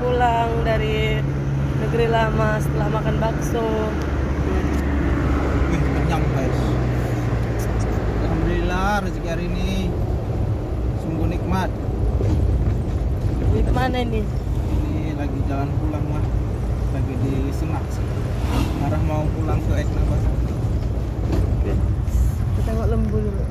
pulang dari negeri lama setelah makan bakso. Wih, kenyang guys. Alhamdulillah rezeki hari ini sungguh nikmat. Ini kemana ini? Ini lagi jalan pulang mah, lagi di Senak sih. Arah mau pulang ke Ekna Basah. Kita tengok lembu dulu.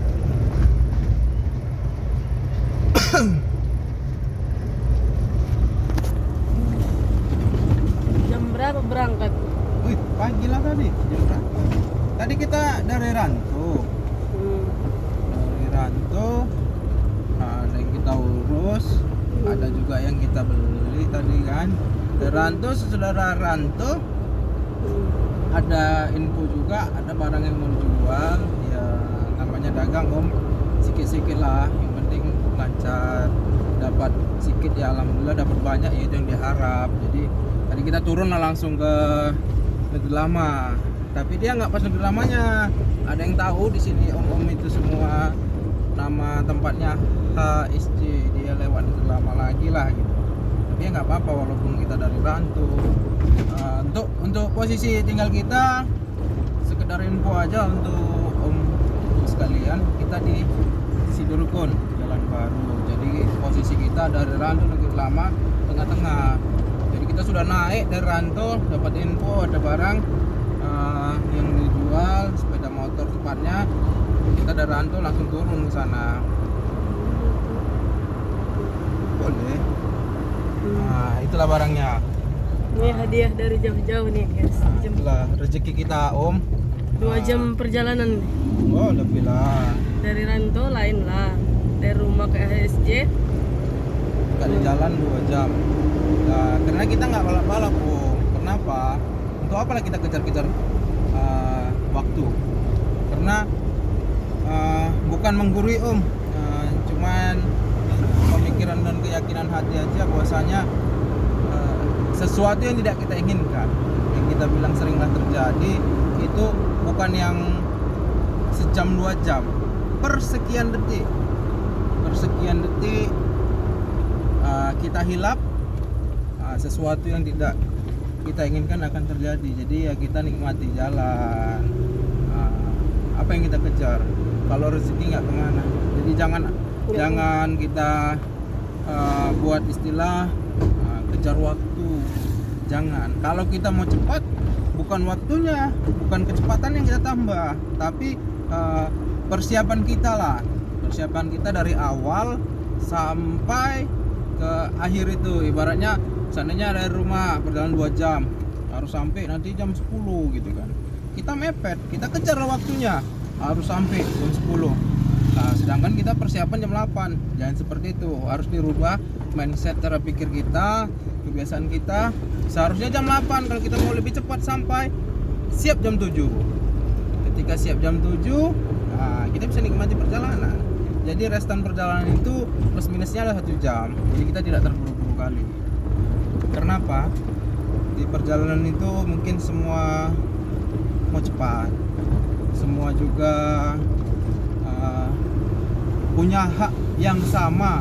Jam berapa berangkat? Wih, pagi lah tadi. Jam berapa? Tadi kita dari Ranto. Dari Ranto, ada yang kita urus, ada juga yang kita beli tadi kan. Dari Ranto, saudara Ranto, ada info juga, ada barang yang mau dijual. Ya namanya dagang om, sikit-sikit lah. Yang penting lancar, dapat sedikit ya alhamdulillah, dapat banyak ya itu yang diharap. Jadi tadi kita turun lah langsung ke negeri lama. Tapi dia nggak pas negeri lamanya. Ada yang tahu di sini om-om itu semua nama tempatnya HSJ. Dia lewat negeri lama lagi lah gitu. Tapi ya nggak apa-apa walaupun kita dari Rantu. Untuk posisi tinggal kita, sekedar info aja untuk om sekalian, kita di Sidurukun Jalan Baru. Jadi posisi kita dari Rantu negeri lama tengah-tengah. Jadi kita sudah naik dari Rantu, dapat info ada barang yang dijual, sepeda motor tepatnya. Kita dari Rantu langsung turun ke sana. Boleh. Nah, itulah barangnya. Ini hadiah dari jauh-jauh nih guys. Itulah rezeki kita om. 2 jam perjalanan Oh lebih lah. dari Ranto, lain lah dari rumah ke HSJ. Kali jalan 2 jam. Nah, karena kita nggak balap-balap om. Kenapa? Untuk apalah kita kejar-kejar waktu? Karena bukan menggurui om. Cuman pemikiran dan keyakinan hati aja bahwasanya sesuatu yang tidak kita inginkan, yang kita bilang seringlah terjadi, itu bukan yang sejam 2 jam, per sekian detik kita hilap, sesuatu yang tidak kita inginkan akan terjadi. Jadi ya kita nikmati jalan, apa yang kita kejar. Kalau rezeki nggak kemana, jadi jangan kita buat istilah kejar waktu. Jangan. Kalau kita mau cepat, bukan waktunya, bukan kecepatan yang kita tambah, tapi persiapan kita lah. Persiapan kita dari awal sampai ke akhir itu. Ibaratnya seandainya dari rumah perjalanan 2 jam, harus sampai nanti jam 10 gitu kan. Kita mepet, kita kejar waktunya, harus sampai jam 10. Nah, sedangkan kita persiapan jam 8. Jangan seperti itu. Harus dirubah mindset cara pikir kita, kebiasaan kita. Seharusnya jam 8 kalau kita mau lebih cepat sampai, siap jam 7. Ketika siap jam 7, nah, kita bisa nikmati perjalanan. Jadi restan perjalanan itu plus minusnya adalah 1 jam. Jadi kita tidak terburu-buru kali. Kenapa? Di perjalanan itu mungkin semua mau cepat. Semua juga punya hak yang sama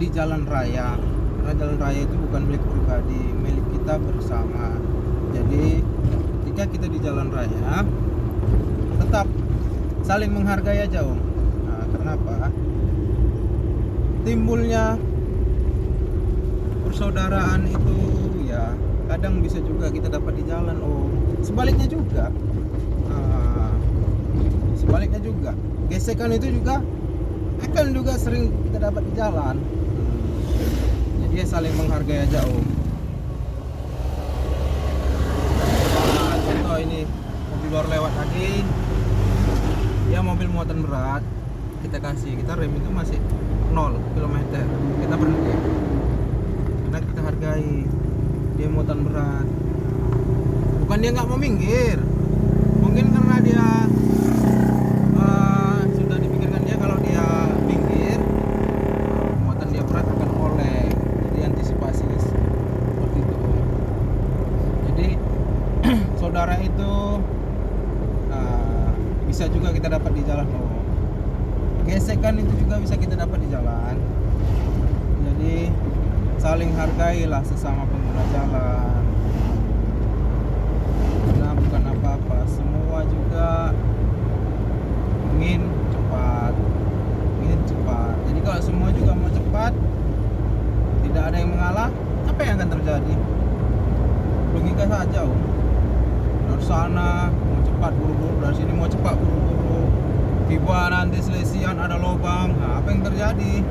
di jalan raya. Karena jalan raya itu bukan milik pribadi, milik kita bersama. Jadi ketika kita di jalan raya, tetap saling menghargai aja om. Nah, kenapa? Timbulnya persaudaraan itu ya kadang bisa juga kita dapat di jalan om. Sebaliknya juga, gesekan itu juga akan juga sering kita dapat di jalan. Jadi ya saling menghargai aja om. Nah, contoh ini mobil baru lewat tadi, dia mobil muatan berat, kita rem itu masih 0 km, kita berhenti karena kita hargai dia muatan berat. Bukan dia nggak mau minggir, mungkin karena dia sudah dipikirkan dia kalau dia minggir muatan dia berat akan oleng. Jadi antisipasi seperti itu. Jadi saudara itu bisa juga kita dapat di jalan om. Gesekan itu juga bisa kita dapat di jalan. Jadi saling hargailah sesama pengguna jalan. Nah, bukan apa-apa, semua juga ingin cepat, jadi kalau semua juga mau cepat, tidak ada yang mengalah, apa yang akan terjadi? Logika saja. Dari sana mau cepat buru-buru, dari sini mau cepat buru-buru, tiba nanti selesian ada lubang. Nah, apa yang terjadi?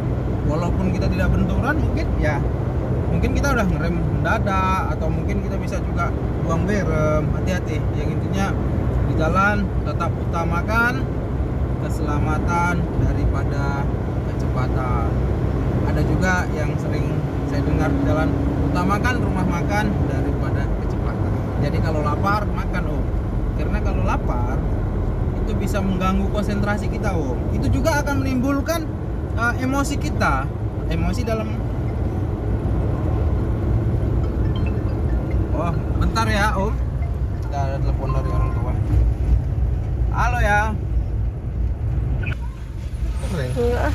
Walaupun kita tidak benturan, mungkin kita udah ngerem mendadak, atau mungkin kita bisa juga buang berem. Hati-hati, yang intinya di jalan tetap utamakan keselamatan daripada kecepatan. Ada juga yang sering saya dengar di jalan, utamakan rumah makan daripada kecepatan. Jadi kalau lapar makan karena kalau lapar itu bisa mengganggu konsentrasi kita itu juga akan menimbulkan emosi kita, emosi dalam bentar ya kita ada telepon dari orang tua. Halo ya. Enggak.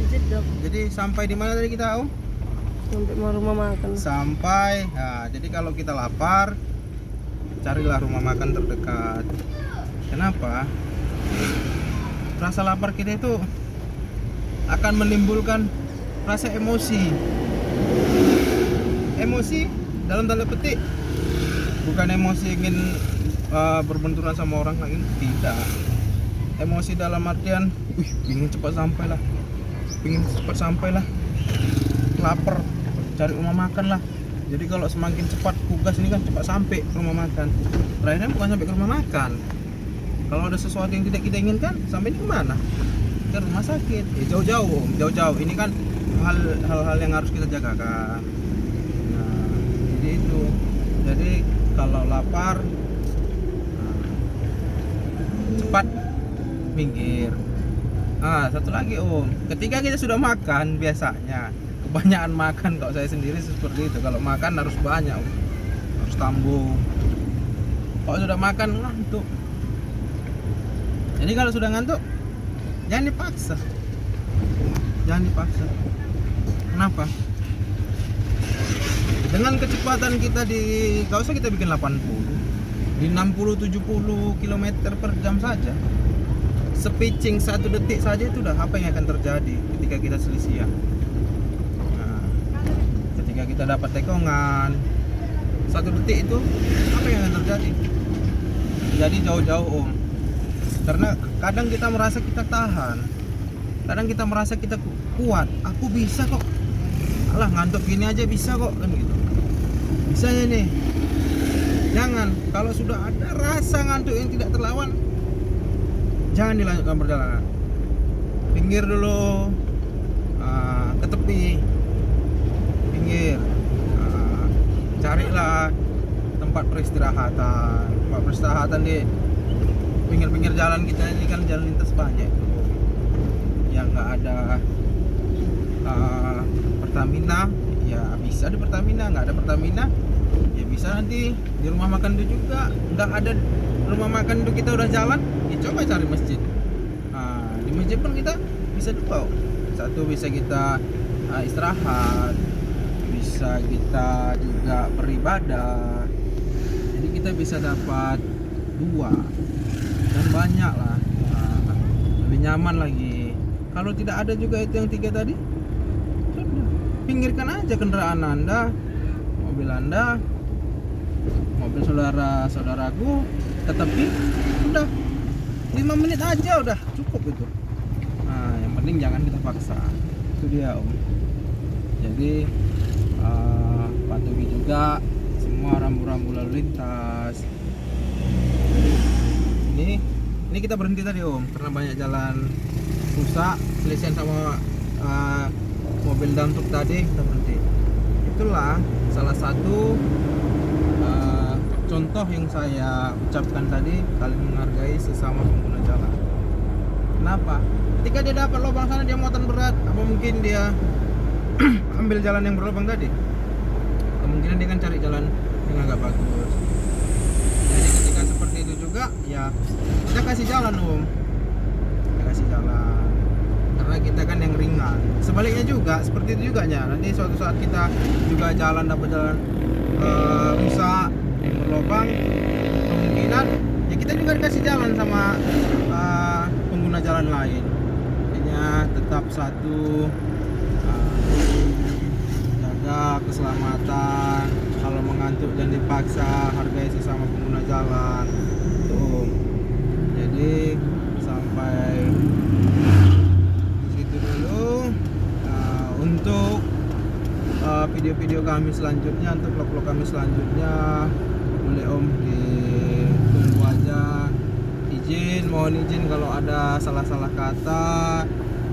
Jedok. Jadi sampai di mana tadi kita Sampai mau rumah makan. Jadi kalau kita lapar, carilah rumah makan terdekat. Kenapa? Rasa lapar kita itu akan menimbulkan rasa emosi dalam tanda petik, bukan emosi ingin berbenturan sama orang lain, tidak. Emosi dalam artian ingin cepat sampai lah, lapar, cari rumah makan lah. Jadi kalau semakin cepat tugas ini kan cepat sampai ke rumah makan. Terakhirnya bukan sampai ke rumah makan, kalau ada sesuatu yang tidak kita inginkan, sampai ke mana? Ke rumah sakit. Jauh-jauh. Ini kan hal-hal yang harus kita jagakan. Nah, jadi itu. Jadi kalau lapar, cepat minggir. Satu lagi ketika kita sudah makan, biasanya kebanyakan makan, kalau saya sendiri seperti itu. Kalau makan harus banyak, harus tambung. Kalau sudah makan ngantuk. Jadi kalau sudah ngantuk, jangan dipaksa. Kenapa? Dengan kecepatan kita gak usah kita bikin 80, di 60-70 km per jam saja, sepitching 1 detik saja itu udah apa yang akan terjadi ketika kita selisihan. Nah, ketika kita dapat tekongan 1 detik itu apa yang akan terjadi? Jadi jauh-jauh karena kadang kita merasa kita tahan, kadang kita merasa kita kuat, aku bisa kok, alah ngantuk gini aja bisa kok, kan gitu. Bisanya nih, jangan. Kalau sudah ada rasa ngantuk yang tidak terlawan, jangan dilanjutkan perjalanan. Pinggir dulu, ke tepi, pinggir, carilah tempat peristirahatan di pinggir-pinggir jalan kita ini. Kan jalan lintas banyak yang nggak ada Pertamina, ya bisa di Pertamina. Nggak ada Pertamina, ya bisa nanti di rumah makan itu juga. Nggak ada rumah makan itu, kita udah jalan, ya coba cari masjid. Di masjid pun kita bisa dua. Satu bisa kita istirahat, bisa kita juga beribadah. Jadi kita bisa dapat 2 dan banyak lah, lebih nyaman lagi. Kalau tidak ada juga itu yang 3 tadi, sudah pinggirkan aja kendaraan Anda, mobil Anda, mobil saudaraku ke tepi, udah 5 menit aja udah cukup itu. Yang penting jangan kita paksa, itu dia Jadi patuhi juga semua rambu-rambu lalu lintas. Ini kita berhenti tadi karena banyak jalan rusak, selisihan sama mobil dump truck tadi, kita berhenti. Itulah salah satu contoh yang saya ucapkan tadi, saling menghargai sesama pengguna jalan. Kenapa? Ketika dia dapat lubang sana, dia muatan berat, apa mungkin dia ambil jalan yang berlubang tadi? Kemungkinan dia kan cari jalan yang agak bagus. Jadi ketika seperti itu juga, ya kita kasih jalan kita kasih jalan. karena kita kan yang ringan. Sebaliknya juga seperti itu juga ya. Nanti suatu saat kita juga dapat jalan rusak, berlubang, kemungkinan ya kita juga dikasih jalan sama pengguna jalan lain. Intinya tetap satu, jaga keselamatan. Kalau mengantuk jangan dipaksa, hargai sesama pengguna jalan. Tuh. Jadi sampai situ dulu. Untuk video-video kami selanjutnya, untuk vlog-vlog kami selanjutnya, boleh Om ditunggu aja. Mohon izin kalau ada salah-salah kata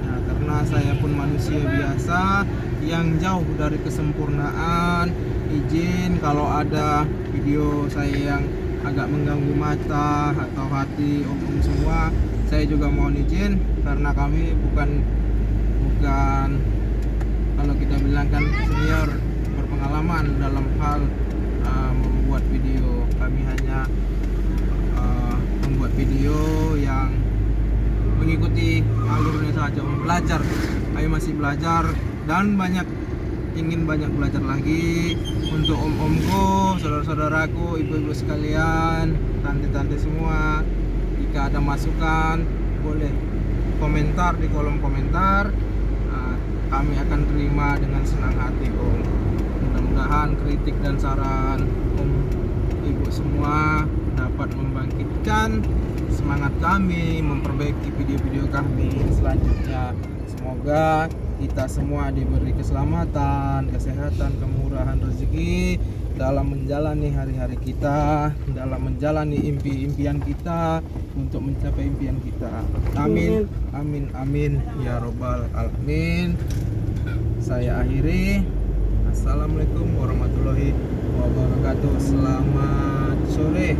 ya, karena saya pun manusia biasa yang jauh dari kesempurnaan. Izin kalau ada video saya yang agak mengganggu mata atau hati Om semua, saya juga mohon izin karena kami bukan kalau kita bilang kan senior berpengalaman dalam hal membuat video. Kami hanya membuat video yang mengikuti alurnya saja, belajar. Kami masih belajar dan ingin banyak belajar lagi. Untuk om-omku, saudara-saudaraku, ibu-ibu sekalian, tante-tante semua, jika ada masukan boleh komentar di kolom komentar. Kami akan terima dengan senang hati Om. Mudah-mudahan kritik dan saran Om ibu semua dapat membangkitkan semangat kami memperbaiki video-video kami selanjutnya. Semoga kita semua diberi keselamatan, kesehatan, kemurahan rezeki dalam menjalani hari-hari kita, dalam menjalani impian kita untuk mencapai impian kita. Amin, amin, amin ya robbal alamin. Saya akhiri. Assalamualaikum warahmatullahi wabarakatuh. Selamat sore.